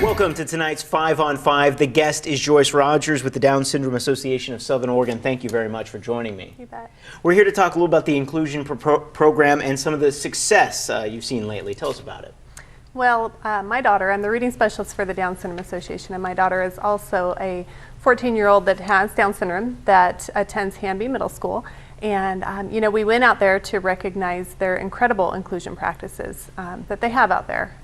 Welcome to tonight's 5 on 5. The guest is Joyce Rogers with the Down Syndrome Association of Southern Oregon. Thank you very much for joining me. You bet. We're here to talk a little about the inclusion program and some of the success you've seen lately. Tell us about it. Well, my daughter, I'm the reading specialist for the Down Syndrome Association, and my daughter is also a 14-year-old that has Down syndrome that attends Hanby Middle School. And, you know, we went out there to recognize their incredible inclusion practices that they have out there.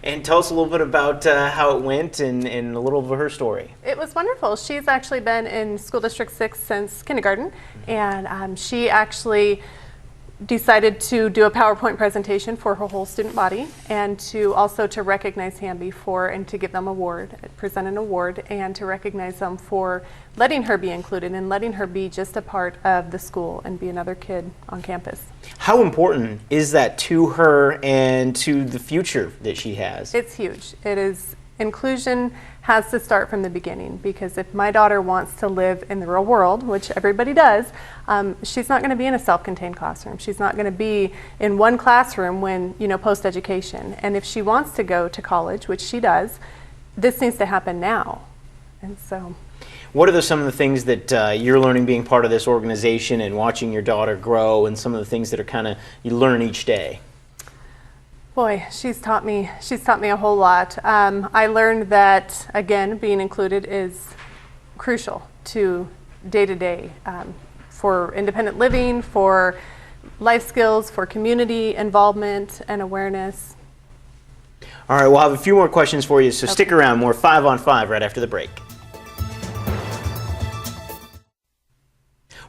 And tell us a little bit about how it went and a little of her story. It was wonderful. She's actually been in School District 6 since kindergarten, and she actually decided to do a PowerPoint presentation for her whole student body, and to recognize Hanby and to give them present an award, and to recognize them for letting her be included and letting her be just a part of the school and be another kid on campus. How important is that to her and to the future that she has? It's huge. It is. Inclusion has to start from the beginning, because if my daughter wants to live in the real world, which everybody does, she's not going to be in a self-contained classroom. She's not going to be in one classroom when, you know, post-education. And if she wants to go to college, which she does, this needs to happen now. And so, what are some of the things that you're learning being part of this organization and watching your daughter grow, and some of the things that are you learn each day? Boy, she's taught me a whole lot. I learned that, again, being included is crucial to day-to-day for independent living, for life skills, for community involvement and awareness. All right, we'll have a few more questions for you, so stick around. More 5 on 5 right after the break.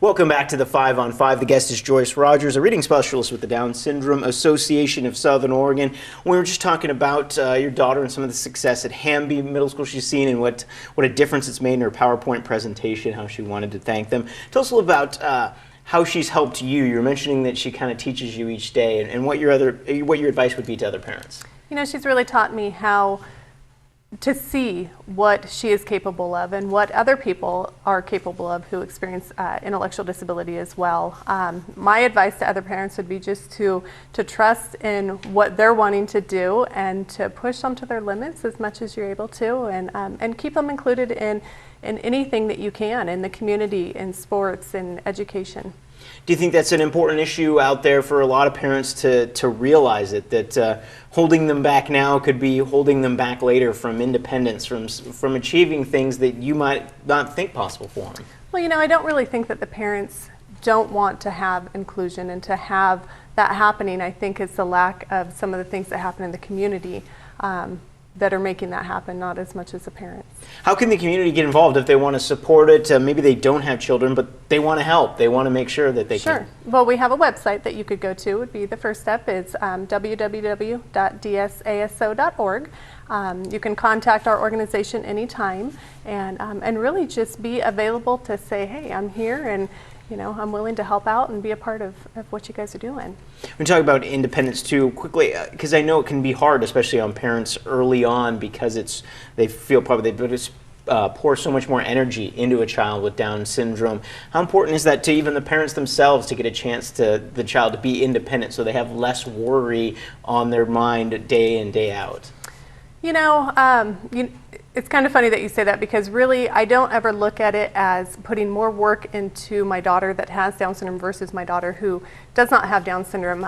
Welcome back to the 5 on 5. The guest is Joyce Rogers, a reading specialist with the Down Syndrome Association of Southern Oregon. We were just talking about your daughter and some of the success at Hanby Middle School she's seen, and what a difference it's made in her PowerPoint presentation, how she wanted to thank them. Tell us a little about how she's helped you. You're mentioning that she kind of teaches you each day, and what your advice would be to other parents. You know, she's really taught me how to see what she is capable of and what other people are capable of who experience intellectual disability as well. My advice to other parents would be just to trust in what they're wanting to do, and to push them to their limits as much as you're able to, and keep them included in anything that you can, in the community, in sports, in education. Do you think that's an important issue out there for a lot of parents to realize that holding them back now could be holding them back later from independence, from achieving things that you might not think possible for them? Well, you know, I don't really think that the parents don't want to have inclusion and to have that happening. I think it's the lack of some of the things that happen in the community that are making that happen, not as much as the parents. How can the community get involved if they want to support it? Maybe they don't have children, but they want to help. They want to make sure that they can. Sure. Well, we have a website that you could go to. Would be the first step. It's www.dsaso.org. You can contact our organization anytime, and really just be available to say, hey, I'm here, and you know, I'm willing to help out and be a part of what you guys are doing. We talk about independence too quickly, because I know it can be hard, especially on parents early on, because they feel probably they pour so much more energy into a child with Down syndrome. How important is that to even the parents themselves to get a chance to the child to be independent, so they have less worry on their mind day in, day out? You know, it's kind of funny that you say that, because really I don't ever look at it as putting more work into my daughter that has Down syndrome versus my daughter who does not have Down syndrome.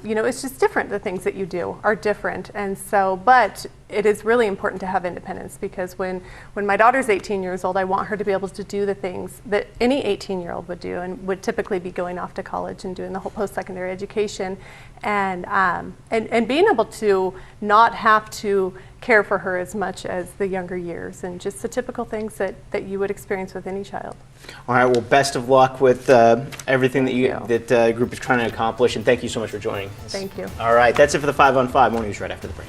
You know, it's just different. The things that you do are different. And so, but it is really important to have independence, because when my daughter's 18 years old, I want her to be able to do the things that any 18-year-old would do, and would typically be going off to college and doing the whole post-secondary education, and being able to not have to care for her as much as the younger years, and just the typical things that you would experience with any child. All right, well, best of luck with everything that group is trying to accomplish, and thank you so much for joining us. Thank you. All right, that's it for the 5 on 5. More news right after the break.